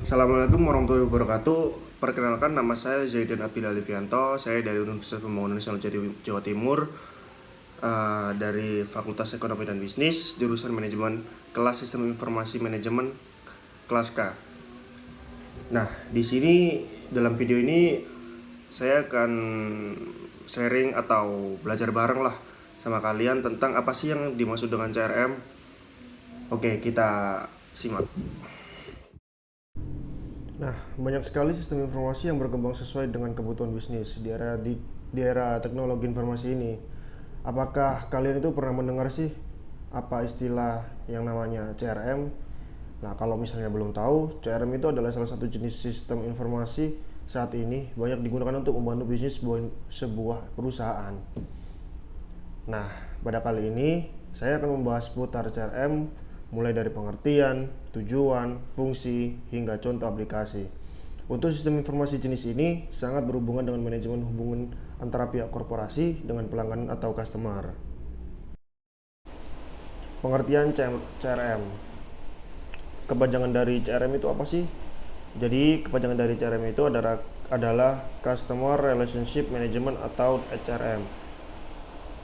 Assalamualaikum warahmatullahi wabarakatuh. Perkenalkan, nama saya Zaidan Abdillah Livianto. Saya dari Universitas Pembangunan Nasional Jawa Timur, dari Fakultas Ekonomi dan Bisnis, jurusan Manajemen, kelas Sistem Informasi Manajemen, kelas K. Nah, di sini dalam video ini saya akan sharing atau belajar bareng lah sama kalian tentang apa sih yang dimaksud dengan CRM. Oke, kita simak. Nah, banyak sekali sistem informasi yang berkembang sesuai dengan kebutuhan bisnis di era teknologi informasi ini. Apakah kalian itu pernah mendengar sih apa istilah yang namanya CRM? Nah, kalau misalnya belum tahu, CRM itu adalah salah satu jenis sistem informasi saat ini banyak digunakan untuk membantu bisnis sebuah perusahaan. Nah, pada kali ini saya akan membahas seputar CRM, mulai dari pengertian, tujuan, fungsi, hingga contoh aplikasi. Untuk sistem informasi jenis ini sangat berhubungan dengan manajemen hubungan antara pihak korporasi dengan pelanggan atau customer. Pengertian CRM. Kepanjangan dari CRM itu apa sih? Jadi kepanjangan dari CRM itu adalah Customer Relationship Management atau CRM.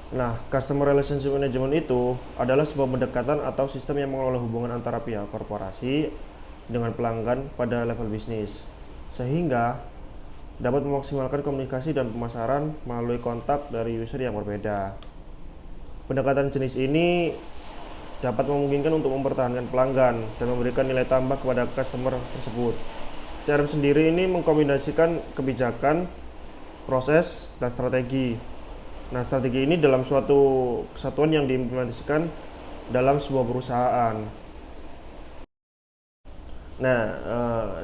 Nah, Customer Relationship Management itu adalah sebuah pendekatan atau sistem yang mengelola hubungan antara pihak korporasi dengan pelanggan pada level bisnis, sehingga dapat memaksimalkan komunikasi dan pemasaran melalui kontak dari user yang berbeda. Pendekatan jenis ini dapat memungkinkan untuk mempertahankan pelanggan dan memberikan nilai tambah kepada customer tersebut. CRM sendiri ini mengkombinasikan kebijakan, proses, dan strategi. Nah, strategi ini dalam suatu kesatuan yang diimplementasikan dalam sebuah perusahaan. Nah,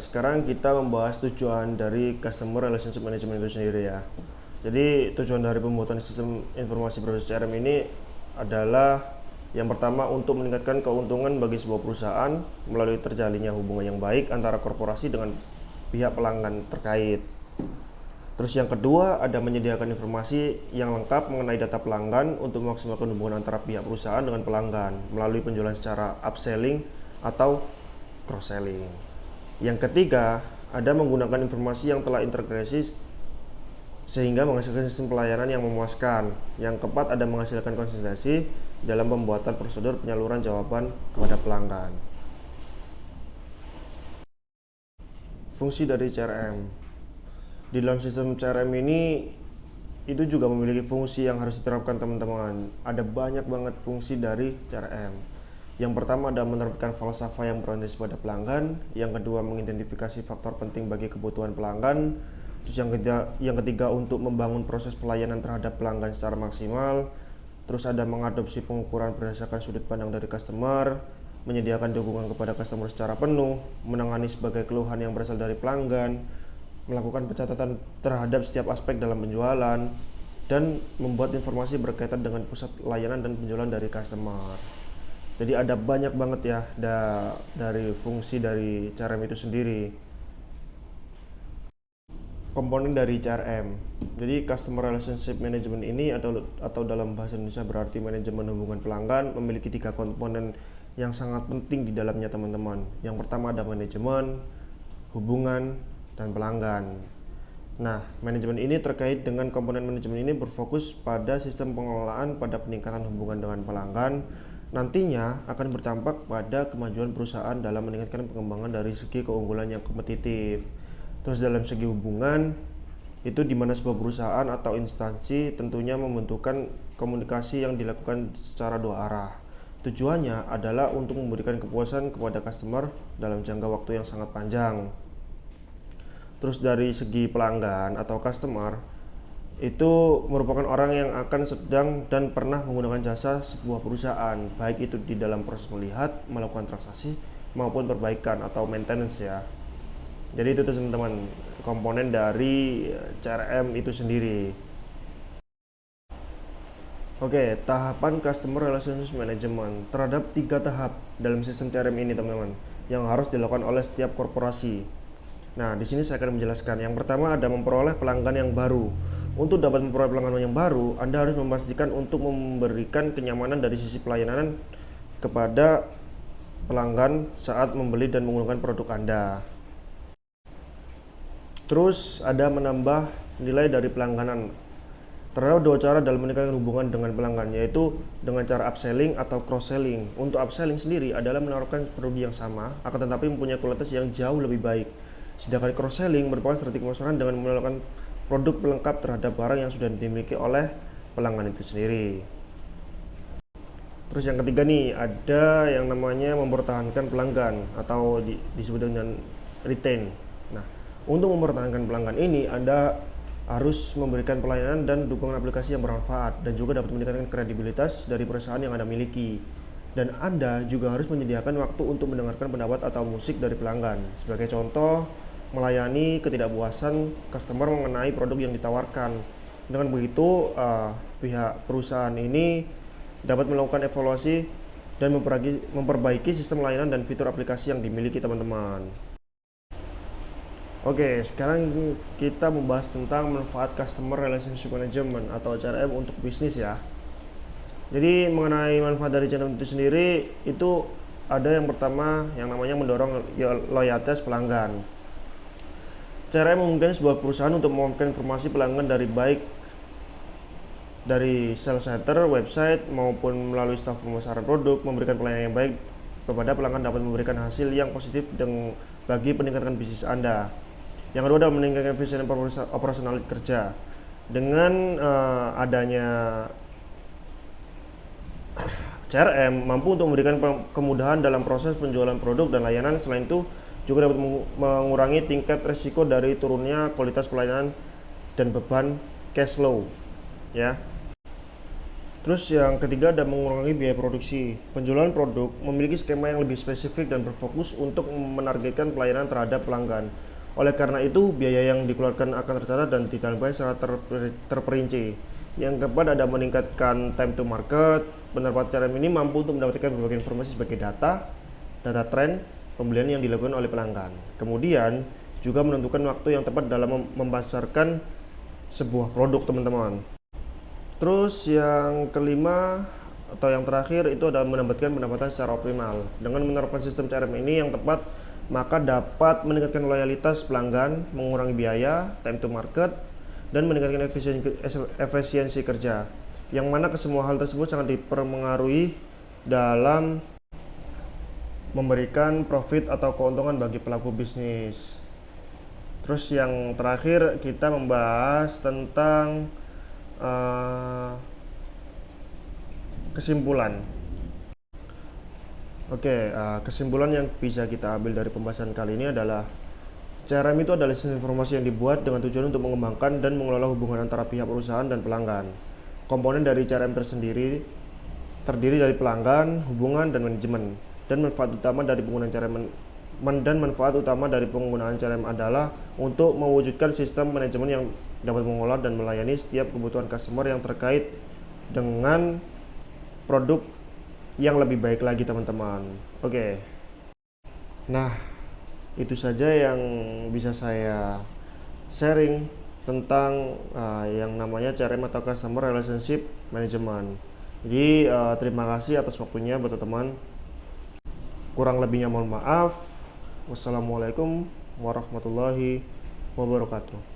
sekarang kita membahas tujuan dari Customer Relationship Management itu sendiri ya. Jadi, tujuan dari pembuatan sistem informasi berbasis CRM ini adalah yang pertama untuk meningkatkan keuntungan bagi sebuah perusahaan melalui terjalinnya hubungan yang baik antara korporasi dengan pihak pelanggan terkait. Terus yang kedua, ada menyediakan informasi yang lengkap mengenai data pelanggan untuk memaksimalkan hubungan antara pihak perusahaan dengan pelanggan melalui penjualan secara upselling atau cross-selling. Yang ketiga, ada menggunakan informasi yang telah integrasi sehingga menghasilkan sistem pelayanan yang memuaskan. Yang keempat, ada menghasilkan konsistensi dalam pembuatan prosedur penyaluran jawaban kepada pelanggan. Fungsi dari CRM. Di dalam sistem CRM ini itu juga memiliki fungsi yang harus diterapkan teman-teman. Ada banyak banget fungsi dari CRM. Yang pertama ada menerapkan falsafah yang berorientasi pada pelanggan. Yang kedua mengidentifikasi faktor penting bagi kebutuhan pelanggan. Terus yang ketiga untuk membangun proses pelayanan terhadap pelanggan secara maksimal. Terus ada mengadopsi pengukuran berdasarkan sudut pandang dari customer, menyediakan dukungan kepada customer secara penuh, menangani sebagai keluhan yang berasal dari pelanggan, melakukan pencatatan terhadap setiap aspek dalam penjualan, dan membuat informasi berkaitan dengan pusat layanan dan penjualan dari customer. Jadi ada banyak banget ya dari fungsi dari CRM itu sendiri. Komponen dari CRM. Jadi Customer Relationship Management ini atau dalam bahasa Indonesia berarti manajemen hubungan pelanggan, memiliki 3 komponen yang sangat penting di dalamnya teman-teman. Yang pertama ada manajemen, hubungan, dan pelanggan. Nah, manajemen ini terkait dengan komponen manajemen ini berfokus pada sistem pengelolaan pada peningkatan hubungan dengan pelanggan. Nantinya akan berdampak pada kemajuan perusahaan dalam meningkatkan pengembangan dari segi keunggulan yang kompetitif. Terus dalam segi hubungan, itu di mana sebuah perusahaan atau instansi tentunya membentukkan komunikasi yang dilakukan secara 2 arah. Tujuannya adalah untuk memberikan kepuasan kepada customer dalam jangka waktu yang sangat panjang. Terus dari segi pelanggan atau customer, itu merupakan orang yang akan sedang dan pernah menggunakan jasa sebuah perusahaan, baik itu di dalam proses melihat, melakukan transaksi, maupun perbaikan atau maintenance ya. Jadi itu teman-teman komponen dari CRM itu sendiri. Oke, tahapan Customer Relationship Management. Terhadap 3 tahap dalam sistem CRM ini teman-teman yang harus dilakukan oleh setiap korporasi. Nah, di sini saya akan menjelaskan. Yang pertama ada memperoleh pelanggan yang baru. Untuk dapat memperoleh pelanggan yang baru, Anda harus memastikan untuk memberikan kenyamanan dari sisi pelayanan kepada pelanggan saat membeli dan menggunakan produk Anda. Terus ada menambah nilai dari pelangganan. Terdapat dua cara dalam meningkatkan hubungan dengan pelanggan, yaitu dengan cara upselling atau cross-selling. Untuk upselling sendiri adalah menawarkan produk yang sama, akan tetapi mempunyai kualitas yang jauh lebih baik. Sedangkan cross-selling merupakan strategi pemasaran dengan menawarkan produk pelengkap terhadap barang yang sudah dimiliki oleh pelanggan itu sendiri. Terus yang ketiga nih, ada yang namanya mempertahankan pelanggan atau disebut dengan retain. Nah, untuk mempertahankan pelanggan ini, Anda harus memberikan pelayanan dan dukungan aplikasi yang bermanfaat dan juga dapat meningkatkan kredibilitas dari perusahaan yang Anda miliki. Dan Anda juga harus menyediakan waktu untuk mendengarkan pendapat atau musik dari pelanggan. Sebagai contoh, melayani ketidakpuasan customer mengenai produk yang ditawarkan. Dengan begitu, pihak perusahaan ini dapat melakukan evaluasi dan memperbaiki sistem layanan dan fitur aplikasi yang dimiliki teman-teman. Oke, sekarang kita membahas tentang manfaat Customer Relationship Management atau CRM untuk bisnis ya. Jadi mengenai manfaat dari CRM itu sendiri, itu ada yang pertama yang namanya mendorong loyalitas pelanggan. CRM memungkinkan sebuah perusahaan untuk mengumpulkan informasi pelanggan dari sales center, website, maupun melalui staf pemasaran produk, memberikan pelayanan yang baik kepada pelanggan dapat memberikan hasil yang positif bagi peningkatan bisnis Anda. Yang kedua adalah meningkatkan efisiensi operasional kerja. Dengan adanya CRM mampu untuk memberikan kemudahan dalam proses penjualan produk dan layanan. Selain itu juga dapat mengurangi tingkat risiko dari turunnya kualitas pelayanan dan beban cash flow ya. Terus yang ketiga ada mengurangi biaya produksi. Penjualan produk memiliki skema yang lebih spesifik dan berfokus untuk menargetkan pelayanan terhadap pelanggan. Oleh karena itu, biaya yang dikeluarkan akan tercatat dan ditambahkan secara terperinci. Yang keempat ada meningkatkan time to market. Penerapkan CRM ini mampu untuk mendapatkan berbagai informasi sebagai data tren pembelian yang dilakukan oleh pelanggan. Kemudian juga menentukan waktu yang tepat dalam memasarkan sebuah produk, teman-teman. Terus yang kelima atau yang terakhir itu adalah menambahkan pendapatan secara optimal. Dengan menerapkan sistem CRM ini yang tepat, maka dapat meningkatkan loyalitas pelanggan, mengurangi biaya, time to market, dan meningkatkan efisiensi kerja. Yang mana kesemua hal tersebut sangat dipengaruhi dalam memberikan profit atau keuntungan bagi pelaku bisnis. Terus yang terakhir kita membahas tentang kesimpulan. Kesimpulan yang bisa kita ambil dari pembahasan kali ini adalah CRM itu adalah sistem informasi yang dibuat dengan tujuan untuk mengembangkan dan mengelola hubungan antara pihak perusahaan dan pelanggan. Komponen dari CRM tersendiri terdiri dari pelanggan, hubungan, dan manajemen. Dan manfaat utama dari penggunaan CRM adalah untuk mewujudkan sistem manajemen yang dapat mengolah dan melayani setiap kebutuhan customer yang terkait dengan produk yang lebih baik lagi, teman-teman. Nah, itu saja yang bisa saya sharing tentang yang namanya CRM atau Customer Relationship Management. Jadi terima kasih atas waktunya buat teman-teman. Kurang lebihnya mohon maaf. Wassalamualaikum warahmatullahi wabarakatuh.